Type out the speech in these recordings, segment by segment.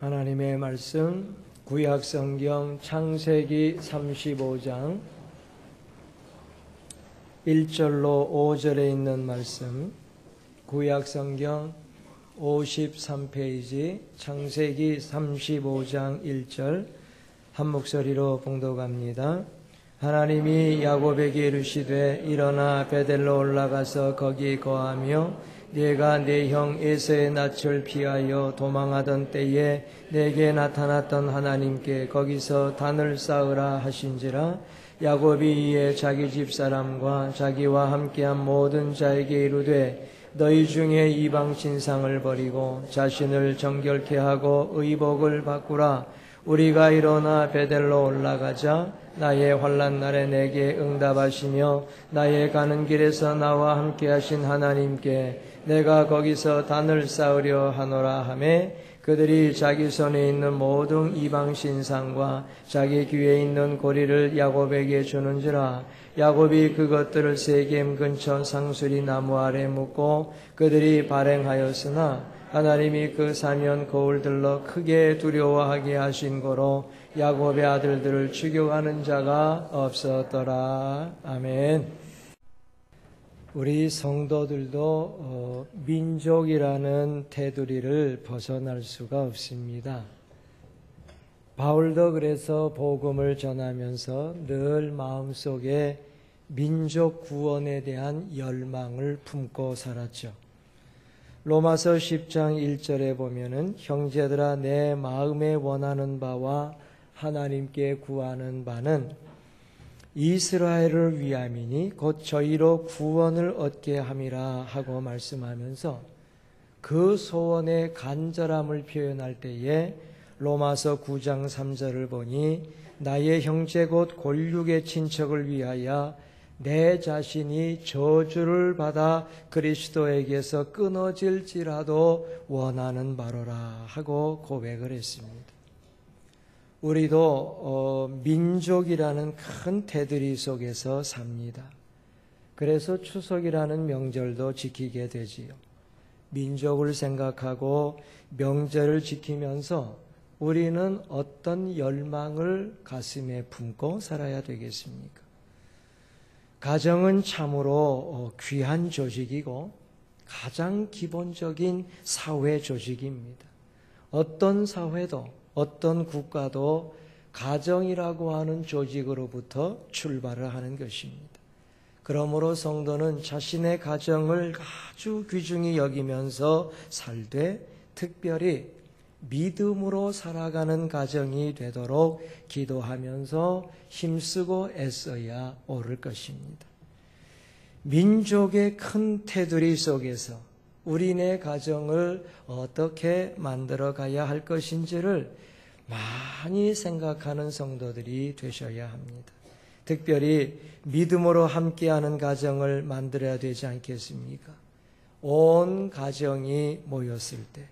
하나님의 말씀 구약성경 창세기 35장 1절로 5절에 있는 말씀, 구약성경 53페이지 창세기 35장 1절 한 목소리로 봉독합니다. 하나님이 야곱에게 이르시되 일어나 베델로 올라가서 거기 거하며 네가 네 형 에서의 낯을 피하여 도망하던 때에 내게 나타났던 하나님께 거기서 단을 쌓으라 하신지라. 야곱이 이에 자기 집사람과 자기와 함께한 모든 자에게 이르되 너희 중에 이방 신상을 버리고 자신을 정결케 하고 의복을 바꾸라. 우리가 일어나 베델로 올라가자. 나의 환난 날에 내게 응답하시며 나의 가는 길에서 나와 함께 하신 하나님께 내가 거기서 단을 쌓으려 하노라 하매 그들이 자기 손에 있는 모든 이방 신상과 자기 귀에 있는 고리를 야곱에게 주는지라. 야곱이 그것들을 세겜 근처 상수리 나무 아래 묻고 그들이 발행하였으나 하나님이 그 사면 거울 들러 크게 두려워하게 하신 거로 야곱의 아들들을 추격하는 자가 없었더라. 아멘. 우리 성도들도 민족이라는 테두리를 벗어날 수가 없습니다. 바울도 그래서 복음을 전하면서 늘 마음속에 민족 구원에 대한 열망을 품고 살았죠. 로마서 10장 1절에 보면은 형제들아 내 마음에 원하는 바와 하나님께 구하는 바는 이스라엘을 위함이니 곧 저희로 구원을 얻게 함이라 하고 말씀하면서 그 소원의 간절함을 표현할 때에 로마서 9장 3절을 보니 나의 형제 곧 골육의 친척을 위하여 내 자신이 저주를 받아 그리스도에게서 끊어질지라도 원하는 바로라 하고 고백을 했습니다. 우리도 민족이라는 큰 테두리 속에서 삽니다. 그래서 추석이라는 명절도 지키게 되지요. 민족을 생각하고 명절을 지키면서 우리는 어떤 열망을 가슴에 품고 살아야 되겠습니까? 가정은 참으로 귀한 조직이고 가장 기본적인 사회 조직입니다. 어떤 사회도 어떤 국가도 가정이라고 하는 조직으로부터 출발을 하는 것입니다. 그러므로 성도는 자신의 가정을 아주 귀중히 여기면서 살되 특별히 믿음으로 살아가는 가정이 되도록 기도하면서 힘쓰고 애써야 옳을 것입니다. 민족의 큰 테두리 속에서 우리네 가정을 어떻게 만들어 가야 할 것인지를 많이 생각하는 성도들이 되셔야 합니다. 특별히 믿음으로 함께하는 가정을 만들어야 되지 않겠습니까? 온 가정이 모였을 때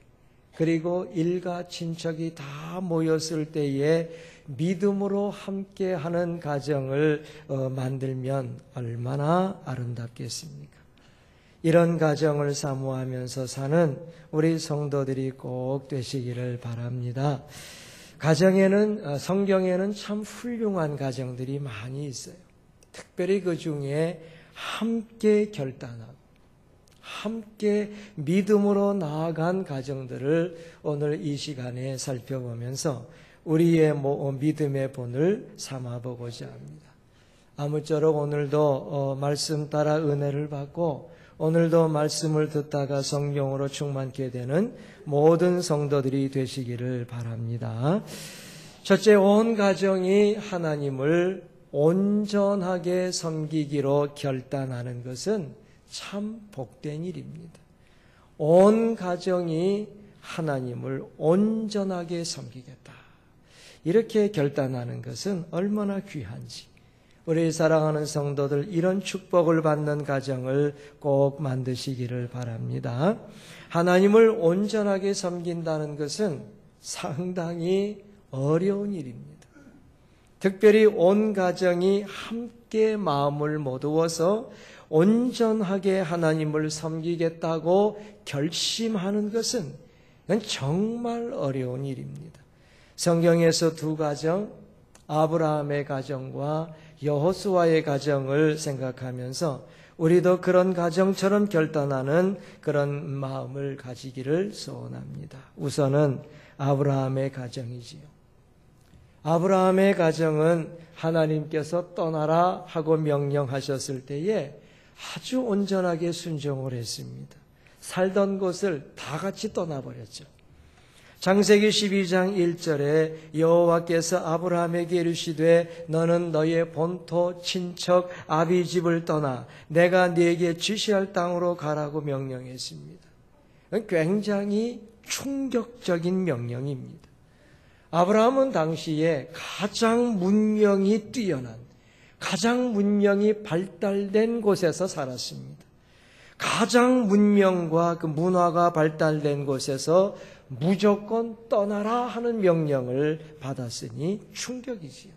그리고 일가 친척이 다 모였을 때에 믿음으로 함께하는 가정을 만들면 얼마나 아름답겠습니까? 이런 가정을 사모하면서 사는 우리 성도들이 꼭 되시기를 바랍니다. 가정에는 성경에는 참 훌륭한 가정들이 많이 있어요. 특별히 그 중에 함께 결단하고 함께 믿음으로 나아간 가정들을 오늘 이 시간에 살펴보면서 우리의 믿음의 본을 삼아보고자 합니다. 아무쪼록 오늘도 말씀 따라 은혜를 받고 오늘도 말씀을 듣다가 성령으로 충만케 되는 모든 성도들이 되시기를 바랍니다. 첫째, 온 가정이 하나님을 온전하게 섬기기로 결단하는 것은 참 복된 일입니다. 온 가정이 하나님을 온전하게 섬기겠다. 이렇게 결단하는 것은 얼마나 귀한지. 우리 사랑하는 성도들 이런 축복을 받는 가정을 꼭 만드시기를 바랍니다. 하나님을 온전하게 섬긴다는 것은 상당히 어려운 일입니다. 특별히 온 가정이 함께 마음을 모두어서 온전하게 하나님을 섬기겠다고 결심하는 것은 정말 어려운 일입니다. 성경에서 두 가정, 아브라함의 가정과 여호수아의 가정을 생각하면서 우리도 그런 가정처럼 결단하는 그런 마음을 가지기를 소원합니다. 우선은 아브라함의 가정이지요. 아브라함의 가정은 하나님께서 떠나라 하고 명령하셨을 때에 아주 온전하게 순종을 했습니다. 살던 곳을 다 같이 떠나버렸죠. 창세기 12장 1절에 여호와께서 아브라함에게 이르시되 너는 너의 본토 친척 아비 집을 떠나 내가 네게 지시할 땅으로 가라고 명령했습니다. 굉장히 충격적인 명령입니다. 아브라함은 당시에 가장 문명이 뛰어난, 가장 문명이 발달된 곳에서 살았습니다. 가장 문명과 그 문화가 발달된 곳에서 무조건 떠나라 하는 명령을 받았으니 충격이지요.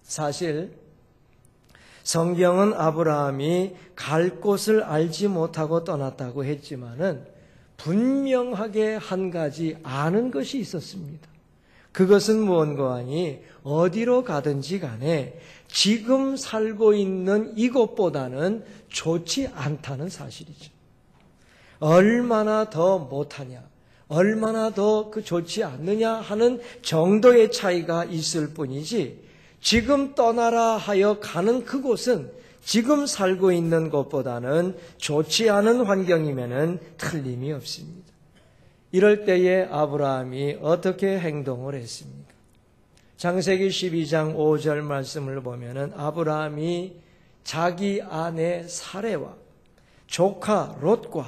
사실 성경은 아브라함이 갈 곳을 알지 못하고 떠났다고 했지만은 분명하게 한 가지 아는 것이 있었습니다. 그것은 무언가 하니 어디로 가든지 간에 지금 살고 있는 이곳보다는 좋지 않다는 사실이죠. 얼마나 더 못하냐, 얼마나 더 좋지 않느냐 하는 정도의 차이가 있을 뿐이지 지금 떠나라 하여 가는 그곳은 지금 살고 있는 곳보다는 좋지 않은 환경이면은 틀림이 없습니다. 이럴 때에 아브라함이 어떻게 행동을 했습니까? 창세기 12장 5절 말씀을 보면은 아브라함이 자기 아내 사레와 조카 롯과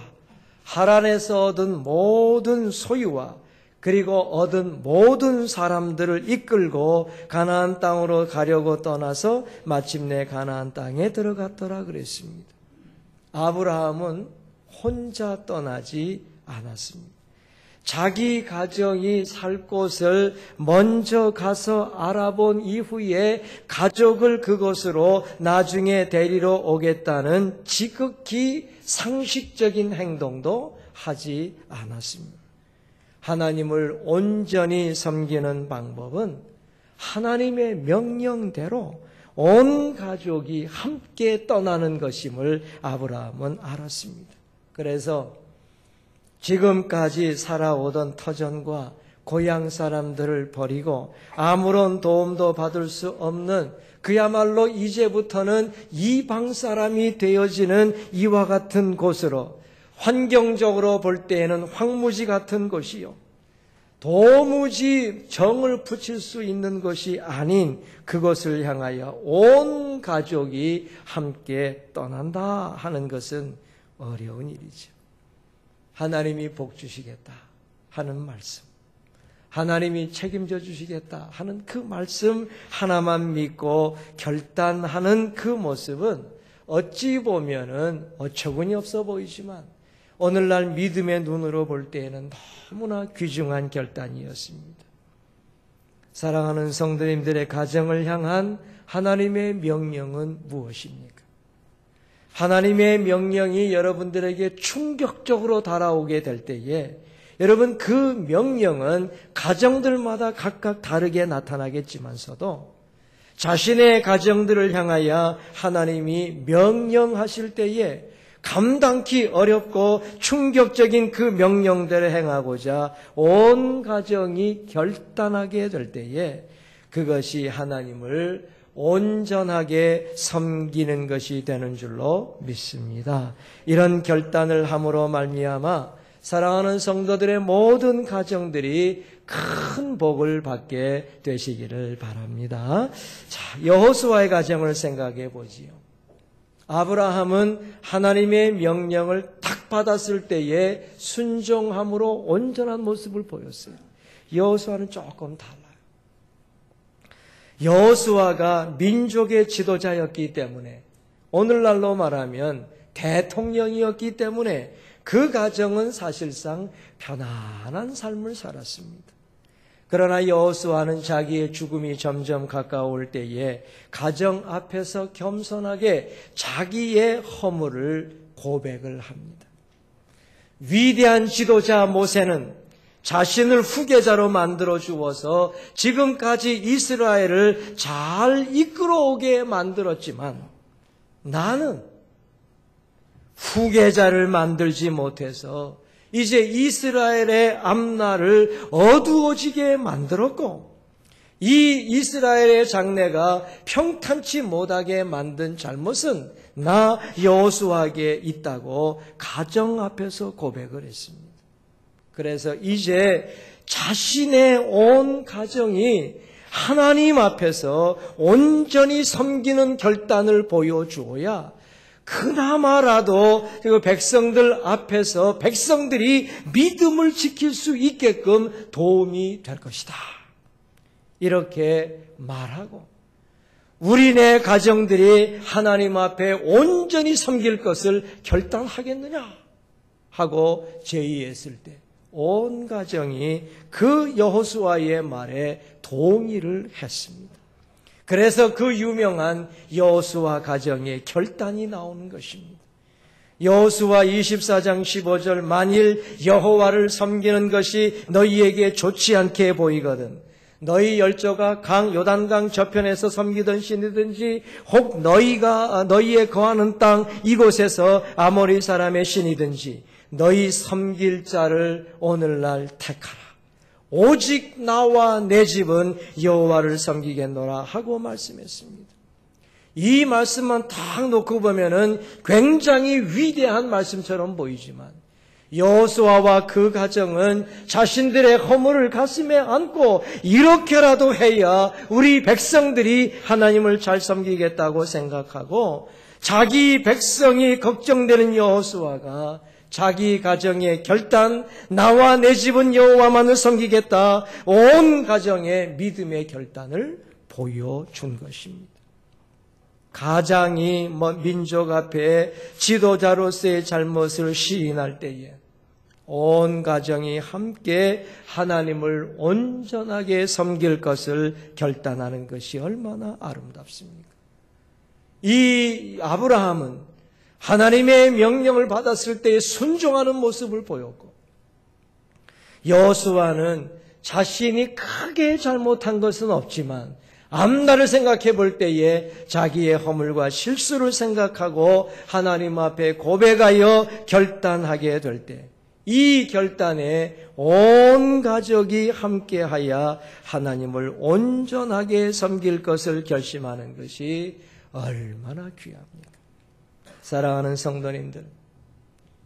하란에서 얻은 모든 소유와 그리고 얻은 모든 사람들을 이끌고 가나안 땅으로 가려고 떠나서 마침내 가나안 땅에 들어갔더라 그랬습니다. 아브라함은 혼자 떠나지 않았습니다. 자기 가정이 살 곳을 먼저 가서 알아본 이후에 가족을 그곳으로 나중에 데리러 오겠다는 지극히 상식적인 행동도 하지 않았습니다. 하나님을 온전히 섬기는 방법은 하나님의 명령대로 온 가족이 함께 떠나는 것임을 아브라함은 알았습니다. 그래서 지금까지 살아오던 터전과 고향 사람들을 버리고 아무런 도움도 받을 수 없는 그야말로 이제부터는 이방 사람이 되어지는 이와 같은 곳으로 환경적으로 볼 때에는 황무지 같은 곳이요. 도무지 정을 붙일 수 있는 것이 아닌 그것을 향하여 온 가족이 함께 떠난다 하는 것은 어려운 일이죠. 하나님이 복 주시겠다 하는 말씀, 하나님이 책임져 주시겠다 하는 그 말씀 하나만 믿고 결단하는 그 모습은 어찌 보면은 어처구니 없어 보이지만 오늘날 믿음의 눈으로 볼 때에는 너무나 귀중한 결단이었습니다. 사랑하는 성도님들의 가정을 향한 하나님의 명령은 무엇입니까? 하나님의 명령이 여러분들에게 충격적으로 달아오게 될 때에 여러분 그 명령은 가정들마다 각각 다르게 나타나겠지만서도 자신의 가정들을 향하여 하나님이 명령하실 때에 감당기 어렵고 충격적인 그 명령대로 행하고자 온 가정이 결단하게 될 때에 그것이 하나님을 온전하게 섬기는 것이 되는 줄로 믿습니다. 이런 결단을 함으로 말미암아 사랑하는 성도들의 모든 가정들이 큰 복을 받게 되시기를 바랍니다. 자, 여호수아의 가정을 생각해 보지요. 아브라함은 하나님의 명령을 딱 받았을 때에 순종함으로 온전한 모습을 보였어요. 여호수아는 조금 달라요. 여호수아가 민족의 지도자였기 때문에 오늘날로 말하면 대통령이었기 때문에 그 가정은 사실상 편안한 삶을 살았습니다. 그러나 여호수아는 자기의 죽음이 점점 가까울 때에 가정 앞에서 겸손하게 자기의 허물을 고백을 합니다. 위대한 지도자 모세는 자신을 후계자로 만들어 주어서 지금까지 이스라엘을 잘 이끌어오게 만들었지만 나는 후계자를 만들지 못해서 이제 이스라엘의 앞날을 어두워지게 만들었고 이 이스라엘의 장래가 평탄치 못하게 만든 잘못은 나 여호수아에게 있다고 가정 앞에서 고백을 했습니다. 그래서 이제 자신의 온 가정이 하나님 앞에서 온전히 섬기는 결단을 보여주어야 그나마라도 그 백성들 앞에서 백성들이 믿음을 지킬 수 있게끔 도움이 될 것이다. 이렇게 말하고 우리네 가정들이 하나님 앞에 온전히 섬길 것을 결단하겠느냐 하고 제의했을 때 온 가정이 그 여호수아의 말에 동의를 했습니다. 그래서 그 유명한 여호수아 가정의 결단이 나오는 것입니다. 여호수아 24장 15절 만일 여호와를 섬기는 것이 너희에게 좋지 않게 보이거든 너희 열조가 요단강 저편에서 섬기던 신이든지 혹 너희가 너희의 거하는 땅 이곳에서 아모리 사람의 신이든지 너희 섬길 자를 오늘날 택하라. 오직 나와 내 집은 여호와를 섬기겠노라 하고 말씀했습니다. 이 말씀만 딱 놓고 보면은 굉장히 위대한 말씀처럼 보이지만 여호수아와 그 가정은 자신들의 허물을 가슴에 안고 이렇게라도 해야 우리 백성들이 하나님을 잘 섬기겠다고 생각하고 자기 백성이 걱정되는 여호수아가 자기 가정의 결단, 나와 내 집은 여호와만을 섬기겠다. 온 가정의 믿음의 결단을 보여준 것입니다. 가장이 민족 앞에 지도자로서의 잘못을 시인할 때에 온 가정이 함께 하나님을 온전하게 섬길 것을 결단하는 것이 얼마나 아름답습니까? 이 아브라함은 하나님의 명령을 받았을 때 순종하는 모습을 보였고 여호수아는 자신이 크게 잘못한 것은 없지만 앞날을 생각해 볼 때에 자기의 허물과 실수를 생각하고 하나님 앞에 고백하여 결단하게 될 때 이 결단에 온 가족이 함께하여 하나님을 온전하게 섬길 것을 결심하는 것이 얼마나 귀합니까? 사랑하는 성도님들,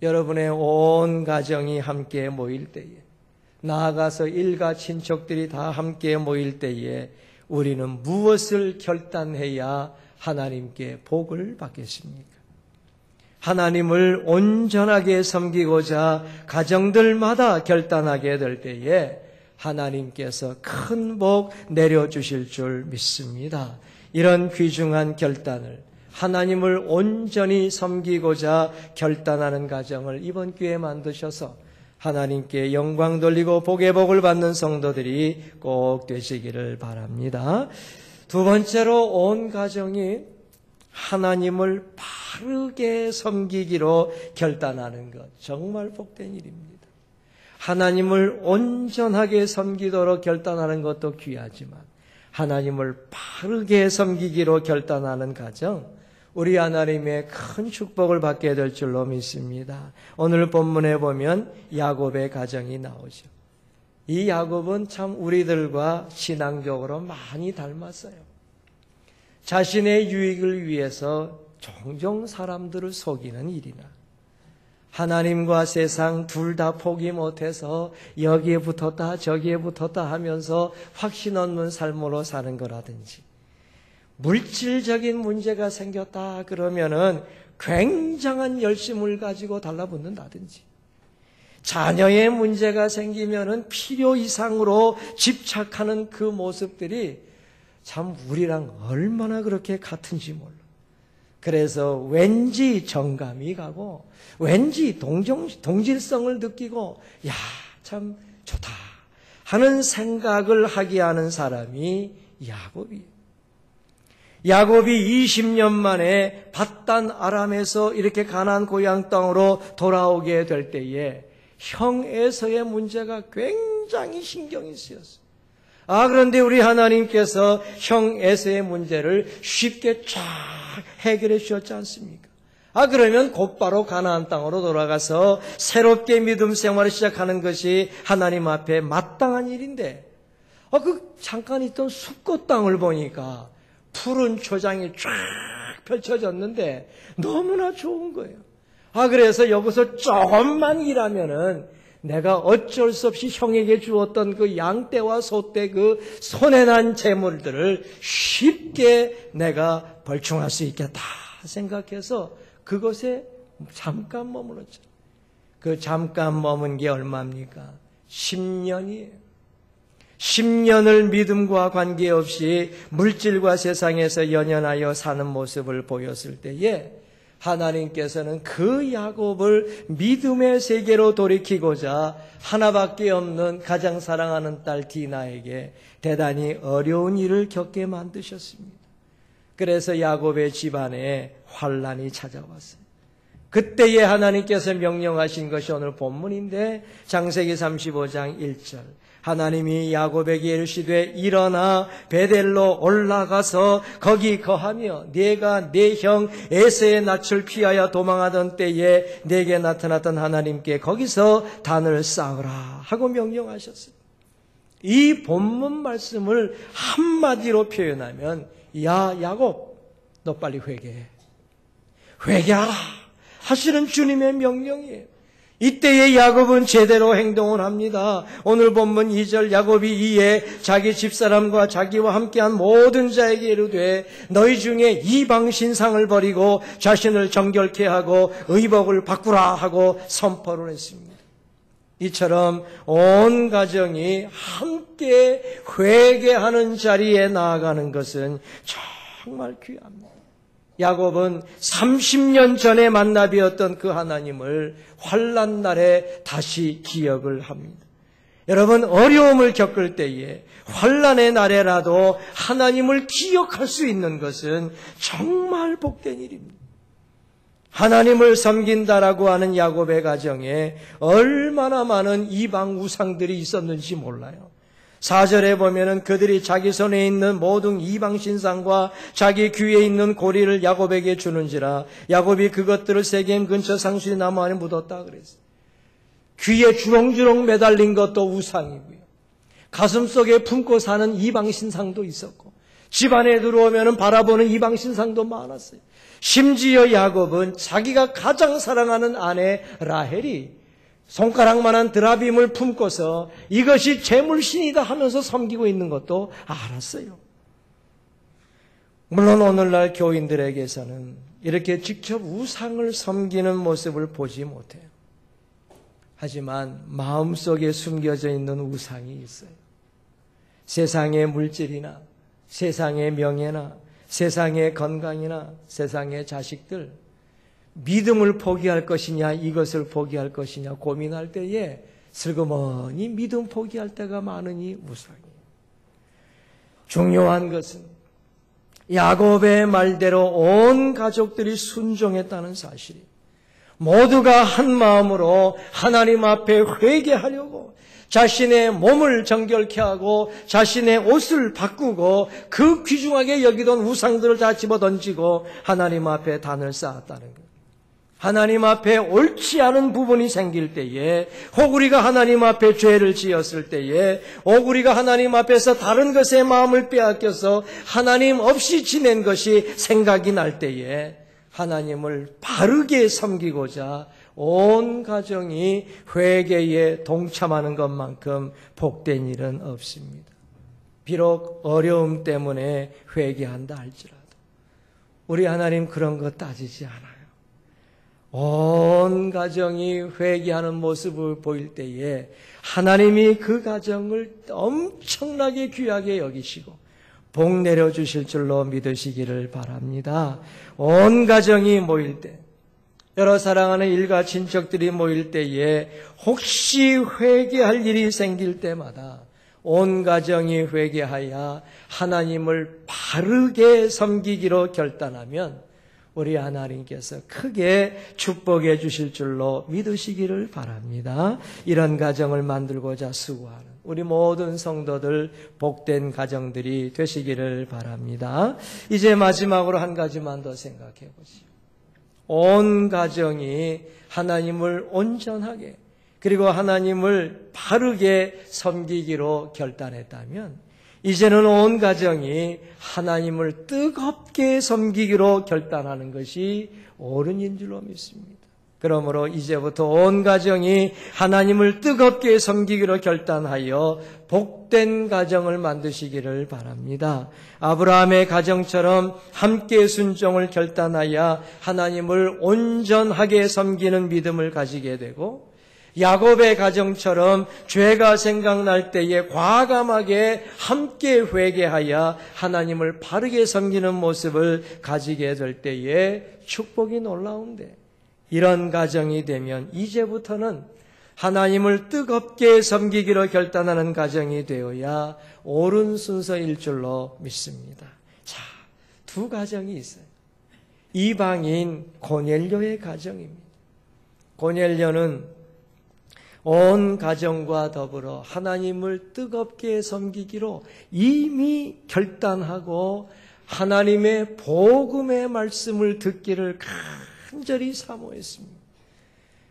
여러분의 온 가정이 함께 모일 때에 나아가서 일가 친척들이 다 함께 모일 때에 우리는 무엇을 결단해야 하나님께 복을 받겠습니까? 하나님을 온전하게 섬기고자 가정들마다 결단하게 될 때에 하나님께서 큰 복 내려주실 줄 믿습니다. 이런 귀중한 결단을 하나님을 온전히 섬기고자 결단하는 가정을 이번 기회에 만드셔서 하나님께 영광 돌리고 복의 복을 받는 성도들이 꼭 되시기를 바랍니다. 두 번째로 온 가정이 하나님을 바르게 섬기기로 결단하는 것, 정말 복된 일입니다. 하나님을 온전하게 섬기도록 결단하는 것도 귀하지만 하나님을 바르게 섬기기로 결단하는 가정, 우리 하나님의 큰 축복을 받게 될 줄로 믿습니다. 오늘 본문에 보면 야곱의 가정이 나오죠. 이 야곱은 참 우리들과 신앙적으로 많이 닮았어요. 자신의 유익을 위해서 종종 사람들을 속이는 일이나 하나님과 세상 둘 다 포기 못해서 여기에 붙었다 저기에 붙었다 하면서 확신 없는 삶으로 사는 거라든지 물질적인 문제가 생겼다 그러면은 굉장한 열심을 가지고 달라붙는다든지 자녀의 문제가 생기면은 필요 이상으로 집착하는 그 모습들이 참 우리랑 얼마나 그렇게 같은지 몰라. 그래서 왠지 정감이 가고 왠지 동질성을 느끼고 야, 참 좋다 하는 생각을 하게 하는 사람이 야곱이에요. 야곱이 20년 만에 밧단 아람에서 이렇게 가나안 고향 땅으로 돌아오게 될 때에 형 에서의 문제가 굉장히 신경이 쓰였어요. 그런데 우리 하나님께서 형 에서의 문제를 쉽게 쫙 해결해 주셨지 않습니까? 그러면 곧바로 가나안 땅으로 돌아가서 새롭게 믿음 생활을 시작하는 것이 하나님 앞에 마땅한 일인데, 잠깐 있던 숲꽃 땅을 보니까 푸른 초장이 쫙 펼쳐졌는데 너무나 좋은 거예요. 그래서 여기서 조금만 일하면은 내가 어쩔 수 없이 형에게 주었던 그 양떼와 소떼 그 손해난 재물들을 쉽게 내가 벌충할 수 있겠다 생각해서 그것에 잠깐 머물렀죠. 그 잠깐 머문 게 얼마입니까? 10년이에요. 10년을 믿음과 관계없이 물질과 세상에서 연연하여 사는 모습을 보였을 때에 하나님께서는 그 야곱을 믿음의 세계로 돌이키고자 하나밖에 없는 가장 사랑하는 딸 디나에게 대단히 어려운 일을 겪게 만드셨습니다. 그래서 야곱의 집안에 환란이 찾아왔어요. 그때에 하나님께서 명령하신 것이 오늘 본문인데 창세기 35장 1절 하나님이 야곱에게 이르시되 일어나 베델로 올라가서 거기 거하며 네가 네 형 에서의 낯을 피하여 도망하던 때에 네게 나타났던 하나님께 거기서 단을 쌓으라 하고 명령하셨어요. 이 본문 말씀을 한마디로 표현하면 야 야곱 너 빨리 회개해. 회개하라 하시는 주님의 명령이에요. 이때의 야곱은 제대로 행동을 합니다. 오늘 본문 2절 야곱이 이에 자기 집사람과 자기와 함께한 모든 자에게 이르되 너희 중에 이방 신상을 버리고 자신을 정결케 하고 의복을 바꾸라 하고 선포를 했습니다. 이처럼 온 가정이 함께 회개하는 자리에 나아가는 것은 정말 귀합니다. 야곱은 30년 전에 만나 뵈었던 그 하나님을 환난 날에 다시 기억을 합니다. 여러분 어려움을 겪을 때에 환난의 날에라도 하나님을 기억할 수 있는 것은 정말 복된 일입니다. 하나님을 섬긴다라고 하는 야곱의 가정에 얼마나 많은 이방 우상들이 있었는지 몰라요. 4절에 보면은 그들이 자기 손에 있는 모든 이방 신상과 자기 귀에 있는 고리를 야곱에게 주는지라 야곱이 그것들을 세겜 근처 상수리 나무 안에 묻었다 그랬어요. 귀에 주렁주렁 매달린 것도 우상이고요. 가슴 속에 품고 사는 이방 신상도 있었고 집안에 들어오면은 바라보는 이방 신상도 많았어요. 심지어 야곱은 자기가 가장 사랑하는 아내 라헬이 손가락만한 드라빔을 품고서 이것이 제물신이다 하면서 섬기고 있는 것도 알았어요. 물론 오늘날 교인들에게서는 이렇게 직접 우상을 섬기는 모습을 보지 못해요. 하지만 마음속에 숨겨져 있는 우상이 있어요. 세상의 물질이나 세상의 명예나 세상의 건강이나 세상의 자식들, 믿음을 포기할 것이냐 이것을 포기할 것이냐 고민할 때에 슬그머니 믿음 포기할 때가 많으니 우상이에요. 중요한 것은 야곱의 말대로 온 가족들이 순종했다는 사실이 모두가 한 마음으로 하나님 앞에 회개하려고 자신의 몸을 정결케 하고 자신의 옷을 바꾸고 그 귀중하게 여기던 우상들을 다 집어던지고 하나님 앞에 단을 쌓았다는 거예요. 하나님 앞에 옳지 않은 부분이 생길 때에 혹 우리가 하나님 앞에 죄를 지었을 때에 혹 우리가 하나님 앞에서 다른 것에 마음을 빼앗겨서 하나님 없이 지낸 것이 생각이 날 때에 하나님을 바르게 섬기고자 온 가정이 회개에 동참하는 것만큼 복된 일은 없습니다. 비록 어려움 때문에 회개한다 할지라도 우리 하나님 그런 거 따지지 않아요. 온 가정이 회개하는 모습을 보일 때에 하나님이 그 가정을 엄청나게 귀하게 여기시고 복 내려주실 줄로 믿으시기를 바랍니다. 온 가정이 모일 때 여러 사랑하는 일가 친척들이 모일 때에 혹시 회개할 일이 생길 때마다 온 가정이 회개하여 하나님을 바르게 섬기기로 결단하면 우리 하나님께서 크게 축복해 주실 줄로 믿으시기를 바랍니다. 이런 가정을 만들고자 수고하는 우리 모든 성도들 복된 가정들이 되시기를 바랍니다. 이제 마지막으로 한 가지만 더 생각해 보시오. 온 가정이 하나님을 온전하게 그리고 하나님을 바르게 섬기기로 결단했다면 이제는 온 가정이 하나님을 뜨겁게 섬기기로 결단하는 것이 옳은 줄로 믿습니다. 그러므로 이제부터 온 가정이 하나님을 뜨겁게 섬기기로 결단하여 복된 가정을 만드시기를 바랍니다. 아브라함의 가정처럼 함께 순종을 결단하여 하나님을 온전하게 섬기는 믿음을 가지게 되고 야곱의 가정처럼 죄가 생각날 때에 과감하게 함께 회개하여 하나님을 바르게 섬기는 모습을 가지게 될 때에 축복이 놀라운데 이런 가정이 되면 이제부터는 하나님을 뜨겁게 섬기기로 결단하는 가정이 되어야 옳은 순서일 줄로 믿습니다. 자, 두 가정이 있어요. 이방인 고넬료의 가정입니다. 고넬료는 온 가정과 더불어 하나님을 뜨겁게 섬기기로 이미 결단하고 하나님의 복음의 말씀을 듣기를 간절히 사모했습니다.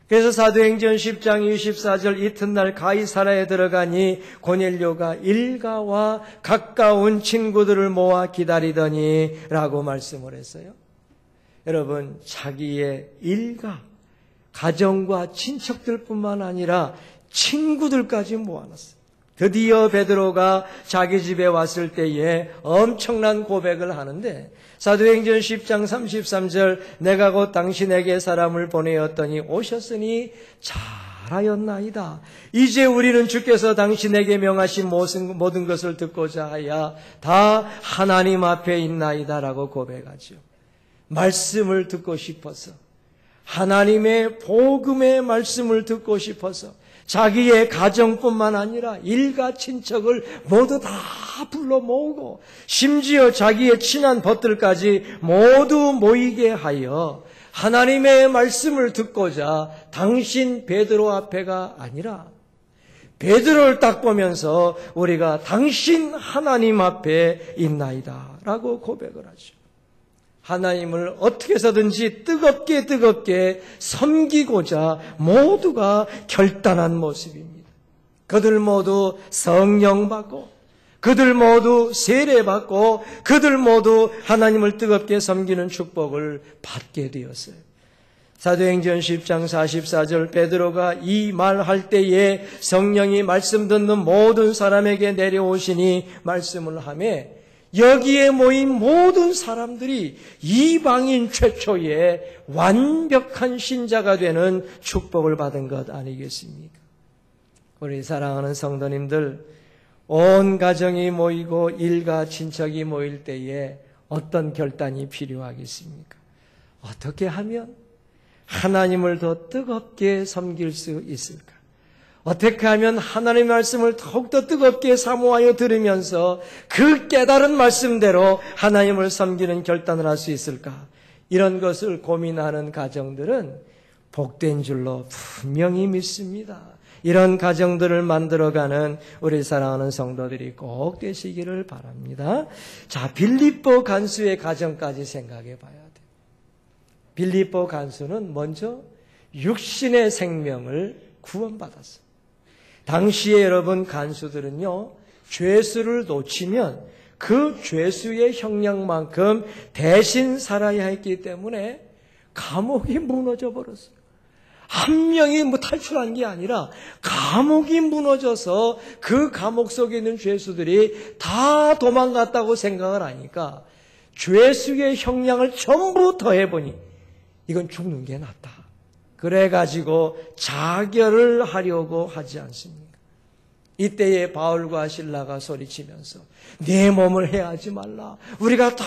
그래서 사도행전 10장 24절 이튿날 가이사라에 들어가니 고넬료가 일가와 가까운 친구들을 모아 기다리더니 라고 말씀을 했어요. 여러분, 자기의 일가 가정과 친척들뿐만 아니라 친구들까지 모아놨어요. 드디어 베드로가 자기 집에 왔을 때에 엄청난 고백을 하는데 사도행전 10장 33절 내가 곧 당신에게 사람을 보내었더니 오셨으니 잘하였나이다. 이제 우리는 주께서 당신에게 명하신 모든 것을 듣고자 하여 다 하나님 앞에 있나이다 라고 고백하죠. 말씀을 듣고 싶어서 하나님의 복음의 말씀을 듣고 싶어서 자기의 가정뿐만 아니라 일가 친척을 모두 다 불러 모으고 심지어 자기의 친한 벗들까지 모두 모이게 하여 하나님의 말씀을 듣고자 당신 베드로 앞에가 아니라 베드로를 딱 보면서 우리가 당신 하나님 앞에 있나이다 라고 고백을 하죠. 하나님을 어떻게 해서든지 뜨겁게 섬기고자 모두가 결단한 모습입니다. 그들 모두 성령 받고 그들 모두 세례 받고 그들 모두 하나님을 뜨겁게 섬기는 축복을 받게 되었어요. 사도행전 10장 44절 베드로가 이 말할 때에 성령이 말씀 듣는 모든 사람에게 내려오시니 말씀을 하매 여기에 모인 모든 사람들이 이방인 최초의 완벽한 신자가 되는 축복을 받은 것 아니겠습니까? 우리 사랑하는 성도님들, 온 가정이 모이고 일가 친척이 모일 때에 어떤 결단이 필요하겠습니까? 어떻게 하면 하나님을 더 뜨겁게 섬길 수 있을까? 어떻게 하면 하나님의 말씀을 더욱더 뜨겁게 사모하여 들으면서 그 깨달은 말씀대로 하나님을 섬기는 결단을 할 수 있을까? 이런 것을 고민하는 가정들은 복된 줄로 분명히 믿습니다. 이런 가정들을 만들어가는 우리 사랑하는 성도들이 꼭 되시기를 바랍니다. 자, 빌립보 간수의 가정까지 생각해 봐야 돼요. 빌립보 간수는 먼저 육신의 생명을 구원받았어요. 당시에 여러분 간수들은요, 죄수를 놓치면 그 죄수의 형량만큼 대신 살아야 했기 때문에 감옥이 무너져 버렸어요. 한 명이 탈출한 게 아니라 감옥이 무너져서 그 감옥 속에 있는 죄수들이 다 도망갔다고 생각을 하니까 죄수의 형량을 전부 더해보니 이건 죽는 게 낫다. 그래가지고 자결을 하려고 하지 않습니까? 이때에 바울과 실라가 소리치면서 내 몸을 해하지 말라. 우리가 다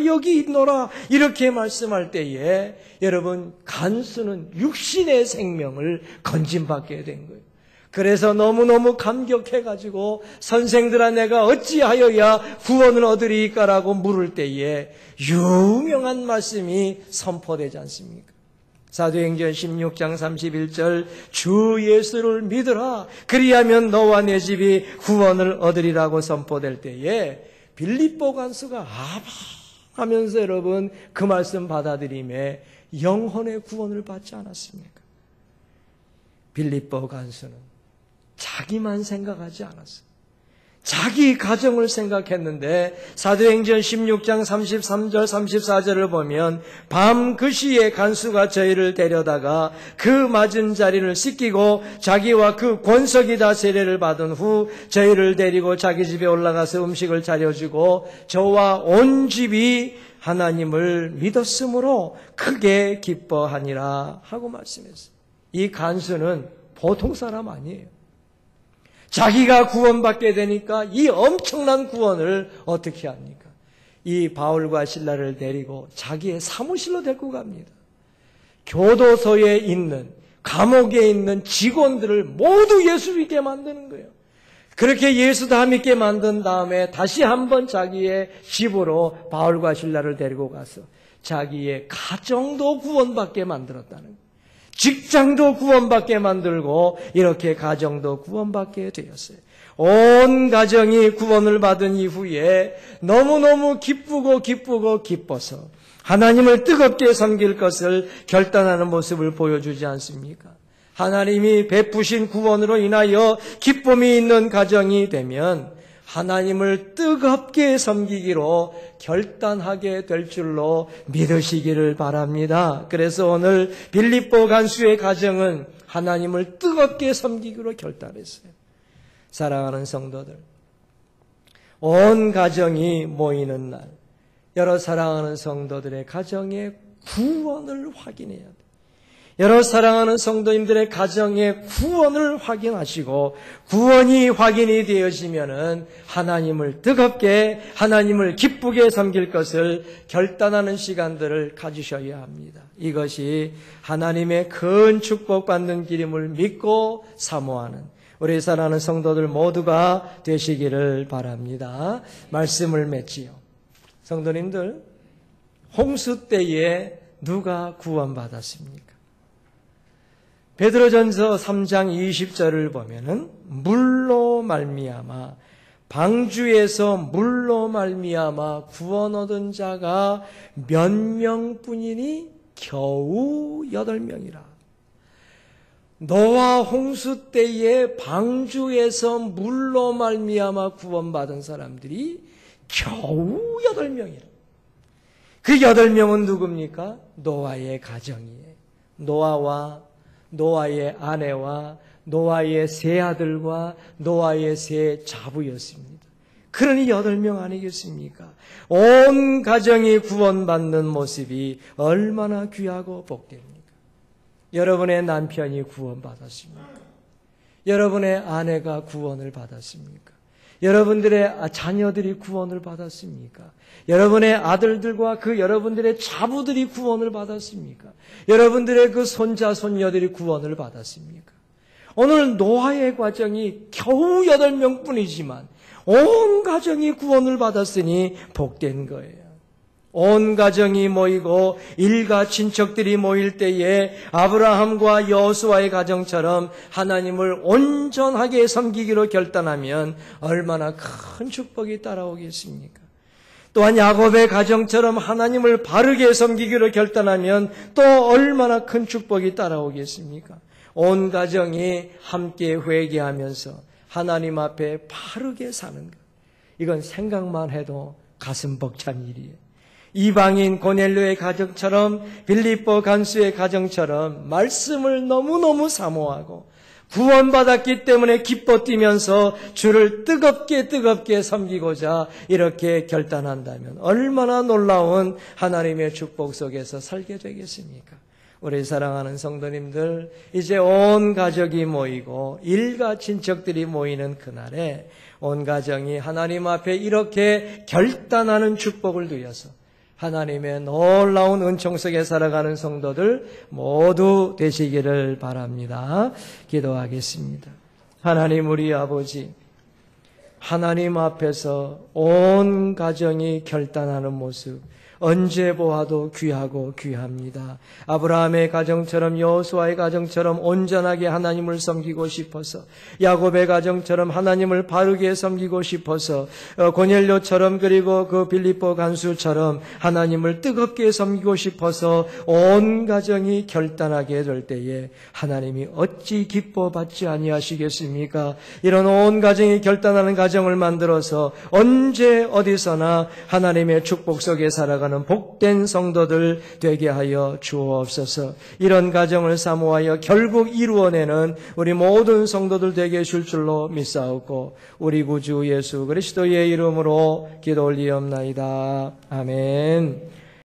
여기 있노라. 이렇게 말씀할 때에 여러분 간수는 육신의 생명을 건진받게 된 거예요. 그래서 너무너무 감격해가지고 선생들아 내가 어찌하여야 구원을 얻으리까라고 물을 때에 유명한 말씀이 선포되지 않습니까? 사도행전 16장 31절 주 예수를 믿으라 그리하면 너와 내 집이 구원을 얻으리라고 선포될 때에 빌립보 간수가 아멘 하면서 여러분 그 말씀 받아들임에 영혼의 구원을 받지 않았습니까? 빌립보 간수는 자기만 생각하지 않았어요. 자기 가정을 생각했는데 사도행전 16장 33절 34절을 보면 밤 그 시에 간수가 저희를 데려다가 그 맞은 자리를 씻기고 자기와 그 권석이 다 세례를 받은 후 저희를 데리고 자기 집에 올라가서 음식을 차려주고 저와 온 집이 하나님을 믿었으므로 크게 기뻐하니라 하고 말씀했어요. 이 간수는 보통 사람 아니에요. 자기가 구원받게 되니까 이 엄청난 구원을 어떻게 합니까? 이 바울과 실라를 데리고 자기의 사무실로 데리고 갑니다. 교도소에 있는 감옥에 있는 직원들을 모두 예수 믿게 만드는 거예요. 그렇게 예수 다 믿게 만든 다음에 다시 한번 자기의 집으로 바울과 실라를 데리고 가서 자기의 가정도 구원받게 만들었다는 거예요. 직장도 구원받게 만들고 이렇게 가정도 구원받게 되었어요. 온 가정이 구원을 받은 이후에 너무너무 기뻐서 하나님을 뜨겁게 섬길 것을 결단하는 모습을 보여주지 않습니까? 하나님이 베푸신 구원으로 인하여 기쁨이 있는 가정이 되면 하나님을 뜨겁게 섬기기로 결단하게 될 줄로 믿으시기를 바랍니다. 그래서 오늘 빌립보 간수의 가정은 하나님을 뜨겁게 섬기기로 결단했어요. 사랑하는 성도들, 온 가정이 모이는 날, 여러 사랑하는 성도들의 가정의 구원을 확인해야 돼요. 여러 사랑하는 성도님들의 가정의 구원을 확인하시고 구원이 확인이 되어지면은 하나님을 뜨겁게 하나님을 기쁘게 섬길 것을 결단하는 시간들을 가지셔야 합니다. 이것이 하나님의 큰 축복받는 길임을 믿고 사모하는 우리 사랑하는 성도들 모두가 되시기를 바랍니다. 말씀을 맺지요. 성도님들, 홍수 때에 누가 구원받았습니까? 베드로전서 3장 20절을 보면은 물로 말미암아 방주에서 물로 말미암아 구원 얻은 자가 몇 명뿐이니 겨우 8명이라. 노아 홍수 때에 방주에서 물로 말미암아 구원받은 사람들이 겨우 8명이라. 그 8명은 누굽니까? 노아의 가정이에요. 노아의 아내와 노아의 세 아들과 노아의 세 자부였습니다. 그러니 8명 아니겠습니까? 온 가정이 구원받는 모습이 얼마나 귀하고 복됩니까? 여러분의 남편이 구원받았습니까? 여러분의 아내가 구원을 받았습니까? 여러분들의 자녀들이 구원을 받았습니까? 여러분의 아들들과 그 여러분들의 자부들이 구원을 받았습니까? 여러분들의 그 손자, 손녀들이 구원을 받았습니까? 오늘 노아의 과정이 겨우 8명 뿐이지만 온 가정이 구원을 받았으니 복된 거예요. 온 가정이 모이고 일가 친척들이 모일 때에 아브라함과 여호수아의 가정처럼 하나님을 온전하게 섬기기로 결단하면 얼마나 큰 축복이 따라오겠습니까? 또한 야곱의 가정처럼 하나님을 바르게 섬기기로 결단하면 또 얼마나 큰 축복이 따라오겠습니까? 온 가정이 함께 회개하면서 하나님 앞에 바르게 사는 것. 이건 생각만 해도 가슴 벅찬 일이에요. 이방인 고넬료의 가정처럼 빌립보 간수의 가정처럼 말씀을 너무너무 사모하고 구원받았기 때문에 기뻐 뛰면서 주를 뜨겁게 섬기고자 이렇게 결단한다면 얼마나 놀라운 하나님의 축복 속에서 살게 되겠습니까? 우리 사랑하는 성도님들, 이제 온 가족이 모이고 일가 친척들이 모이는 그날에 온 가정이 하나님 앞에 이렇게 결단하는 축복을 누려서 하나님의 놀라운 은총 속에 살아가는 성도들 모두 되시기를 바랍니다. 기도하겠습니다. 하나님 우리 아버지, 하나님 앞에서 온 가정이 결단하는 모습 언제 보아도 귀하고 귀합니다. 아브라함의 가정처럼 여호수아의 가정처럼 온전하게 하나님을 섬기고 싶어서, 야곱의 가정처럼 하나님을 바르게 섬기고 싶어서, 고넬료처럼 그리고 그 빌립보 간수처럼 하나님을 뜨겁게 섬기고 싶어서 온 가정이 결단하게 될 때에 하나님이 어찌 기뻐받지 아니하시겠습니까? 이런 온 가정이 결단하는 가정을 만들어서 언제 어디서나 하나님의 축복 속에 살아가는 복된 성도들 되게 하여 주옵소서. 이런 가정을 사모하여 결국 이루어내는 우리 모든 성도들 되게 해줄 줄로 믿사옵고 우리 구주 예수 그리스도의 이름으로 기도 올리옵나이다. 아멘.